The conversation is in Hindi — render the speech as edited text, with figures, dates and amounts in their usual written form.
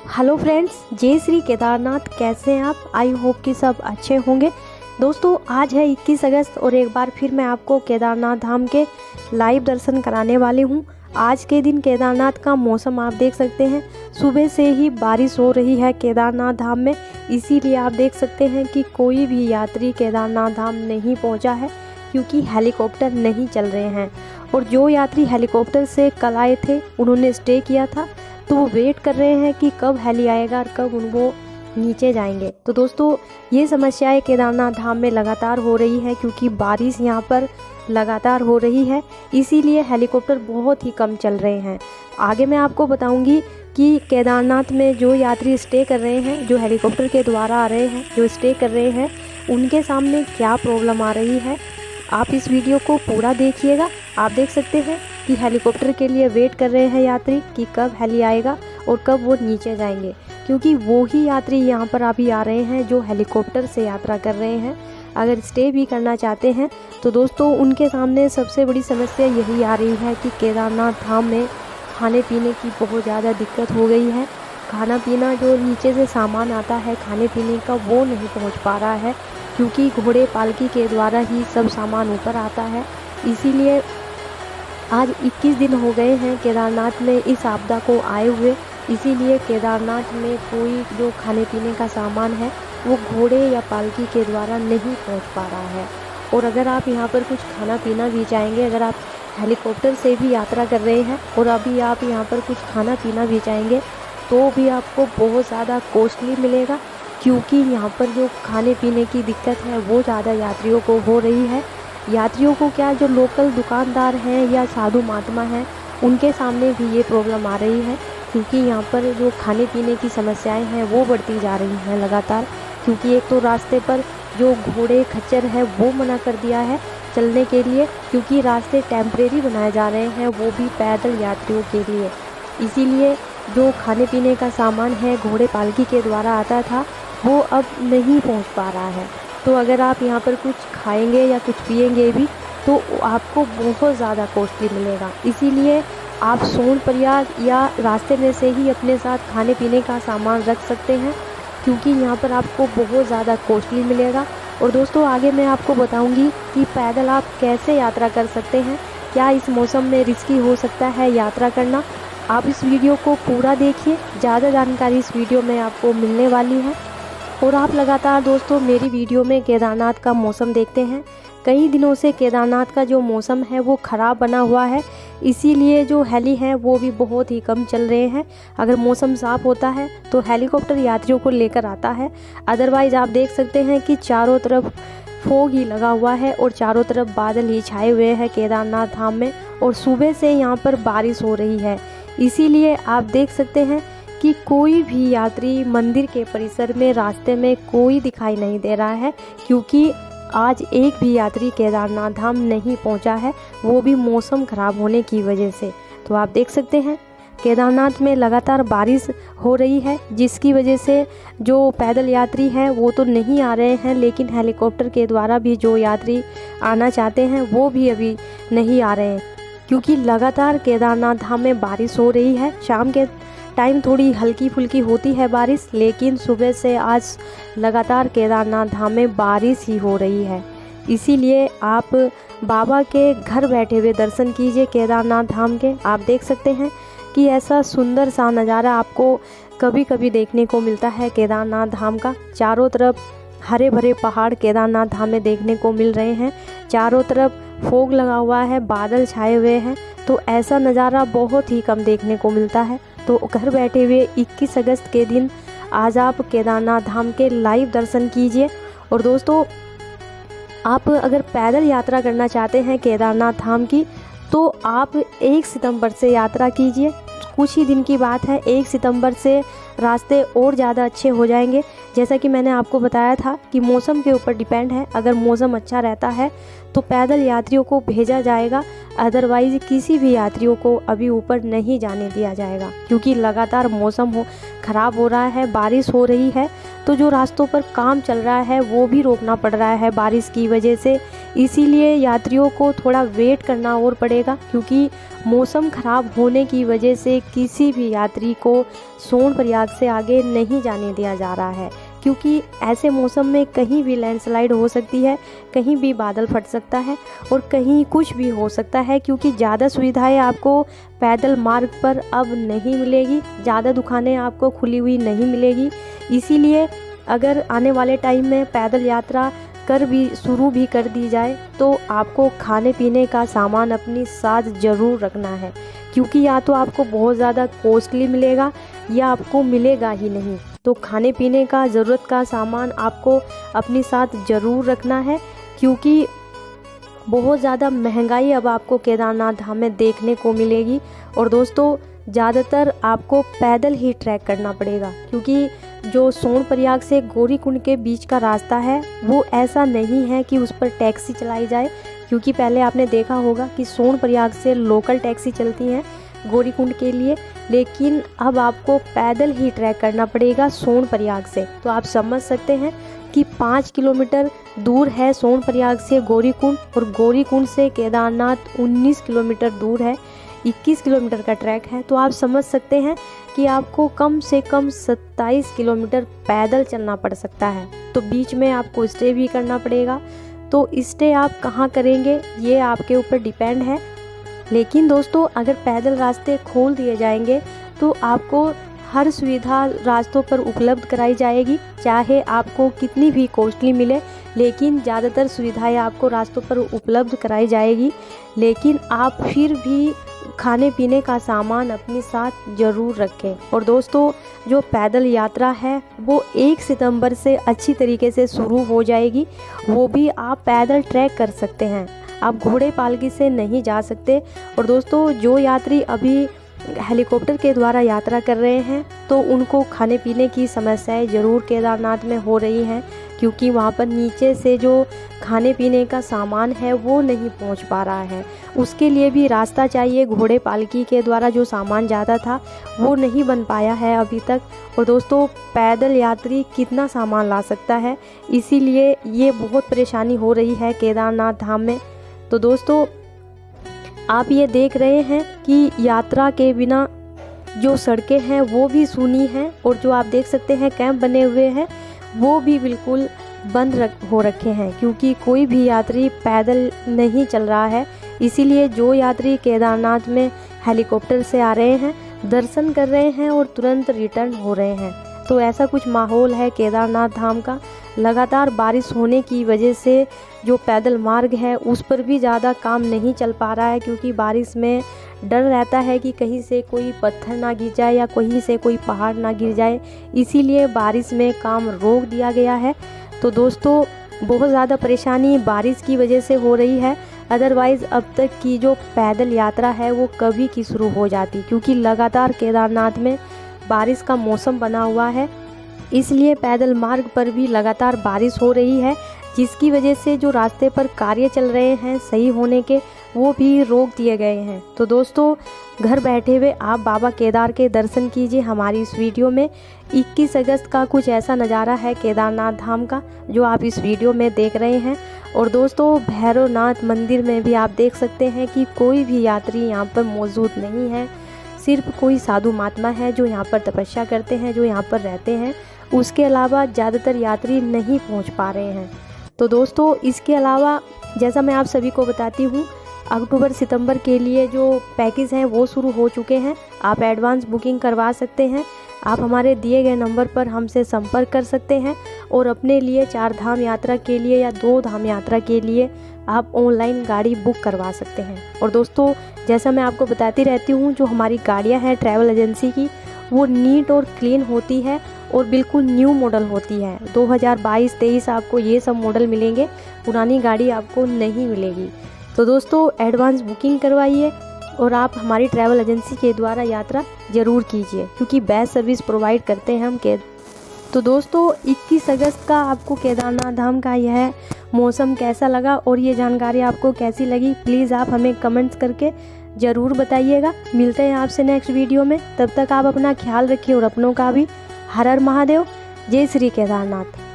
हेलो फ्रेंड्स, जय श्री केदारनाथ। कैसे हैं आप? आई होप कि सब अच्छे होंगे। दोस्तों, आज है 21 अगस्त और एक बार फिर मैं आपको केदारनाथ धाम के लाइव दर्शन कराने वाली हूं। आज के दिन केदारनाथ का मौसम आप देख सकते हैं, सुबह से ही बारिश हो रही है केदारनाथ धाम में। इसीलिए आप देख सकते हैं कि कोई भी यात्री केदारनाथ धाम नहीं पहुंचा है, क्योंकि हेलीकॉप्टर नहीं चल रहे हैं। और जो यात्री हेलीकॉप्टर से कल आए थे, उन्होंने स्टे किया था, तो वो वेट कर रहे हैं कि कब हेली आएगा और कब वो नीचे जाएंगे। तो दोस्तों, ये समस्याएं केदारनाथ धाम में लगातार हो रही है, क्योंकि बारिश यहाँ पर लगातार हो रही है। इसीलिए हेलीकॉप्टर बहुत ही कम चल रहे हैं। आगे मैं आपको बताऊंगी कि केदारनाथ में जो यात्री स्टे कर रहे हैं, जो हेलीकॉप्टर के द्वारा आ रहे हैं, जो स्टे कर रहे हैं, उनके सामने क्या प्रॉब्लम आ रही है। आप इस वीडियो को पूरा देखिएगा। आप देख सकते हैं कि हेलीकॉप्टर के लिए वेट कर रहे हैं यात्री कि कब हेली आएगा और कब वो नीचे जाएंगे, क्योंकि वो ही यात्री यहाँ पर अभी आ रहे हैं जो हेलीकॉप्टर से यात्रा कर रहे हैं। अगर स्टे भी करना चाहते हैं तो दोस्तों, उनके सामने सबसे बड़ी समस्या यही आ रही है कि केदारनाथ धाम में खाने पीने की बहुत ज़्यादा दिक्कत हो गई है। खाना पीना जो नीचे से सामान आता है खाने पीने का, वो नहीं पहुँच पा रहा है, क्योंकि घोड़े पालकी के द्वारा ही सब सामान ऊपर आता है। इसीलिए आज 21 दिन हो गए हैं केदारनाथ में इस आपदा को आए हुए। इसीलिए केदारनाथ में कोई जो खाने पीने का सामान है वो घोड़े या पालकी के द्वारा नहीं पहुंच पा रहा है। और अगर आप यहाँ पर कुछ खाना पीना भी चाहेंगे, अगर आप हेलीकॉप्टर से भी यात्रा कर रहे हैं और अभी आप यहाँ पर कुछ खाना पीना भी चाहेंगे, तो भी आपको बहुत ज़्यादा कॉस्टली मिलेगा, क्योंकि यहाँ पर जो खाने पीने की दिक्कत है वो ज़्यादा यात्रियों को हो रही है। यात्रियों को क्या, जो लोकल दुकानदार हैं या साधु महात्मा हैं, उनके सामने भी ये प्रॉब्लम आ रही है, क्योंकि यहाँ पर जो खाने पीने की समस्याएं हैं वो बढ़ती जा रही हैं लगातार। क्योंकि एक तो रास्ते पर जो घोड़े खच्चर है वो मना कर दिया है चलने के लिए, क्योंकि रास्ते टेम्परेरी बनाए जा रहे हैं, वो भी पैदल यात्रियों के लिए। इसीलिए जो खाने पीने का सामान है घोड़े पालकी के द्वारा आता था, वो अब नहीं पहुँच पा रहा है। तो अगर आप यहाँ पर कुछ खाएंगे या कुछ पिएंगे भी, तो आपको बहुत ज़्यादा कॉस्टली मिलेगा। इसीलिए आप सोनप्रयाग या रास्ते में से ही अपने साथ खाने पीने का सामान रख सकते हैं, क्योंकि यहाँ पर आपको बहुत ज़्यादा कॉस्टली मिलेगा। और दोस्तों, आगे मैं आपको बताऊंगी कि पैदल आप कैसे यात्रा कर सकते हैं। क्या इस मौसम में रिस्की हो सकता है यात्रा करना? आप इस वीडियो को पूरा देखिए, ज़्यादा जानकारी इस वीडियो में आपको मिलने वाली है। और आप लगातार दोस्तों मेरी वीडियो में केदारनाथ का मौसम देखते हैं। कई दिनों से केदारनाथ का जो मौसम है वो ख़राब बना हुआ है, इसीलिए जो हेली हैं वो भी बहुत ही कम चल रहे हैं। अगर मौसम साफ़ होता है तो हेलीकॉप्टर यात्रियों को लेकर आता है। अदरवाइज़ आप देख सकते हैं कि चारों तरफ फोग ही लगा हुआ है और चारों तरफ बादल ही छाए हुए हैं केदारनाथ धाम में। और सुबह से यहाँ पर बारिश हो रही है, इसीलिए आप देख सकते हैं कि कोई भी यात्री मंदिर के परिसर में रास्ते में कोई दिखाई नहीं दे रहा है, क्योंकि आज एक भी यात्री केदारनाथ धाम नहीं पहुंचा है, वो भी मौसम ख़राब होने की वजह से। तो आप देख सकते हैं केदारनाथ में लगातार बारिश हो रही है, जिसकी वजह से जो पैदल यात्री हैं वो तो नहीं आ रहे हैं, लेकिन हेलीकॉप्टर के द्वारा भी जो यात्री आना चाहते हैं वो भी अभी नहीं आ रहे हैं, क्योंकि लगातार केदारनाथ धाम में बारिश हो रही है। शाम के टाइम थोड़ी हल्की फुल्की होती है बारिश, लेकिन सुबह से आज लगातार केदारनाथ धाम में बारिश ही हो रही है। इसीलिए आप बाबा के घर बैठे हुए दर्शन कीजिए केदारनाथ धाम के। आप देख सकते हैं कि ऐसा सुंदर सा नज़ारा आपको कभी कभी देखने को मिलता है केदारनाथ धाम का। चारों तरफ हरे भरे पहाड़ केदारनाथ धाम में देखने को मिल रहे हैं, चारों तरफ फोग लगा हुआ है, बादल छाए हुए हैं। तो ऐसा नज़ारा बहुत ही कम देखने को मिलता है। तो घर बैठे हुए 21 अगस्त के दिन आज आप केदारनाथ धाम के लाइव दर्शन कीजिए। और दोस्तों, आप अगर पैदल यात्रा करना चाहते हैं केदारनाथ धाम की, तो आप 1 सितंबर से यात्रा कीजिए। कुछ ही दिन की बात है, 1 सितंबर से रास्ते और ज़्यादा अच्छे हो जाएंगे। जैसा कि मैंने आपको बताया था कि मौसम के ऊपर डिपेंड है। अगर मौसम अच्छा रहता है तो पैदल यात्रियों को भेजा जाएगा, अदरवाइज़ किसी भी यात्रियों को अभी ऊपर नहीं जाने दिया जाएगा, क्योंकि लगातार मौसम ख़राब हो रहा है, बारिश हो रही है। तो जो रास्तों पर काम चल रहा है वो भी रोकना पड़ रहा है बारिश की वजह से। इसीलिए यात्रियों को थोड़ा वेट करना और पड़ेगा, क्योंकि मौसम ख़राब होने की वजह से किसी भी यात्री को सोनप्रयाग से आगे नहीं जाने दिया जा रहा है, क्योंकि ऐसे मौसम में कहीं भी लैंडस्लाइड हो सकती है, कहीं भी बादल फट सकता है और कहीं कुछ भी हो सकता है। क्योंकि ज़्यादा सुविधाएं आपको पैदल मार्ग पर अब नहीं मिलेगी, ज़्यादा दुकानें आपको खुली हुई नहीं मिलेगी। इसीलिए अगर आने वाले टाइम में पैदल यात्रा शुरू भी कर दी जाए तो आपको खाने पीने का सामान अपनी साथ ज़रूर रखना है, क्योंकि या तो आपको बहुत ज़्यादा कॉस्टली मिलेगा या आपको मिलेगा ही नहीं। तो खाने पीने का ज़रूरत का सामान आपको अपनी साथ ज़रूर रखना है, क्योंकि बहुत ज़्यादा महंगाई अब आपको केदारनाथ धाम में देखने को मिलेगी। और दोस्तों ज़्यादातर आपको पैदल ही ट्रैक करना पड़ेगा, क्योंकि जो सोनप्रयाग से गौरीकुंड के बीच का रास्ता है वो ऐसा नहीं है कि उस पर टैक्सी चलाई जाए। क्योंकि पहले आपने देखा होगा कि सोनप्रयाग से लोकल टैक्सी चलती हैं गौरीकुंड के लिए, लेकिन अब आपको पैदल ही ट्रैक करना पड़ेगा सोनप्रयाग से। तो आप समझ सकते हैं कि 5 किलोमीटर दूर है सोनप्रयाग से गौरीकुंड, और गौरीकुंड से केदारनाथ 19 किलोमीटर दूर है, 21 किलोमीटर का ट्रैक है। तो आप समझ सकते हैं कि आपको कम से कम 27 किलोमीटर पैदल चलना पड़ सकता है। तो बीच में आपको स्टे भी करना पड़ेगा। तो स्टे आप कहाँ करेंगे ये आपके ऊपर डिपेंड है। लेकिन दोस्तों अगर पैदल रास्ते खोल दिए जाएंगे तो आपको हर सुविधा रास्तों पर उपलब्ध कराई जाएगी, चाहे आपको कितनी भी कॉस्टली मिले, लेकिन ज़्यादातर सुविधाएं आपको रास्तों पर उपलब्ध कराई जाएगी। लेकिन आप फिर भी खाने पीने का सामान अपने साथ ज़रूर रखें। और दोस्तों जो पैदल यात्रा है वो 1 सितंबर से अच्छी तरीके से शुरू हो जाएगी, वो भी आप पैदल ट्रैक कर सकते हैं, आप घोड़े पालकी से नहीं जा सकते। और दोस्तों जो यात्री अभी हेलीकॉप्टर के द्वारा यात्रा कर रहे हैं तो उनको खाने पीने की समस्याएं ज़रूर केदारनाथ में हो रही हैं, क्योंकि वहाँ पर नीचे से जो खाने पीने का सामान है वो नहीं पहुँच पा रहा है। उसके लिए भी रास्ता चाहिए। घोड़े पालकी के द्वारा जो सामान जाता था वो नहीं बन पाया है अभी तक। और दोस्तों पैदल यात्री कितना सामान ला सकता है, इसीलिए ये बहुत परेशानी हो रही है केदारनाथ धाम में। तो दोस्तों आप ये देख रहे हैं कि यात्रा के बिना जो सड़कें हैं वो भी सूनी हैं, और जो आप देख सकते हैं कैंप बने हुए हैं वो भी बिल्कुल बंद हो रखे हैं, क्योंकि कोई भी यात्री पैदल नहीं चल रहा है। इसीलिए जो यात्री केदारनाथ में हेलीकॉप्टर से आ रहे हैं, दर्शन कर रहे हैं और तुरंत रिटर्न हो रहे हैं। तो ऐसा कुछ माहौल है केदारनाथ धाम का। लगातार बारिश होने की वजह से जो पैदल मार्ग है उस पर भी ज़्यादा काम नहीं चल पा रहा है, क्योंकि बारिश में डर रहता है कि कहीं से कोई पत्थर ना गिर जाए या कहीं से कोई पहाड़ ना गिर जाए, इसीलिए बारिश में काम रोक दिया गया है। तो दोस्तों बहुत ज़्यादा परेशानी बारिश की वजह से हो रही है, अदरवाइज़ अब तक की जो पैदल यात्रा है वो कभी की शुरू हो जाती, क्योंकि लगातार केदारनाथ में बारिश का मौसम बना हुआ है, इसलिए पैदल मार्ग पर भी लगातार बारिश हो रही है, जिसकी वजह से जो रास्ते पर कार्य चल रहे हैं सही होने के वो भी रोक दिए गए हैं। तो दोस्तों घर बैठे हुए आप बाबा केदार के दर्शन कीजिए हमारी इस वीडियो में। 21 अगस्त का कुछ ऐसा नज़ारा है केदारनाथ धाम का जो आप इस वीडियो में देख रहे हैं। और दोस्तों भैरवनाथ मंदिर में भी आप देख सकते हैं कि कोई भी यात्री यहाँ पर मौजूद नहीं है, सिर्फ कोई साधु महात्मा है जो यहाँ पर तपस्या करते हैं, जो यहाँ पर रहते हैं। उसके अलावा ज़्यादातर यात्री नहीं पहुँच पा रहे हैं। तो दोस्तों इसके अलावा जैसा मैं आप सभी को बताती हूँ, अक्टूबर सितंबर के लिए जो पैकेज हैं वो शुरू हो चुके हैं। आप एडवांस बुकिंग करवा सकते हैं। आप हमारे दिए गए नंबर पर हमसे संपर्क कर सकते हैं और अपने लिए 4 धाम यात्रा के लिए या 2 धाम यात्रा के लिए आप ऑनलाइन गाड़ी बुक करवा सकते हैं। और दोस्तों जैसा मैं आपको बताती रहती हूँ, जो हमारी गाड़ियाँ हैं ट्रैवल एजेंसी की, वो नीट और क्लीन होती है और बिल्कुल न्यू मॉडल होती है। 2022-23 आपको ये सब मॉडल मिलेंगे, पुरानी गाड़ी आपको नहीं मिलेगी। तो दोस्तों एडवांस बुकिंग करवाइए और आप हमारी ट्रैवल एजेंसी के द्वारा यात्रा ज़रूर कीजिए, क्योंकि बेस्ट सर्विस प्रोवाइड करते हैं हम तो दोस्तों 21 अगस्त का आपको केदारनाथ धाम का यह मौसम कैसा लगा और ये जानकारी आपको कैसी लगी, प्लीज़ आप हमें कमेंट्स करके ज़रूर बताइएगा। मिलते हैं आपसे नेक्स्ट वीडियो में, तब तक आप अपना ख्याल रखिए और अपनों का भी। हर हर महादेव, जय श्री केदारनाथ।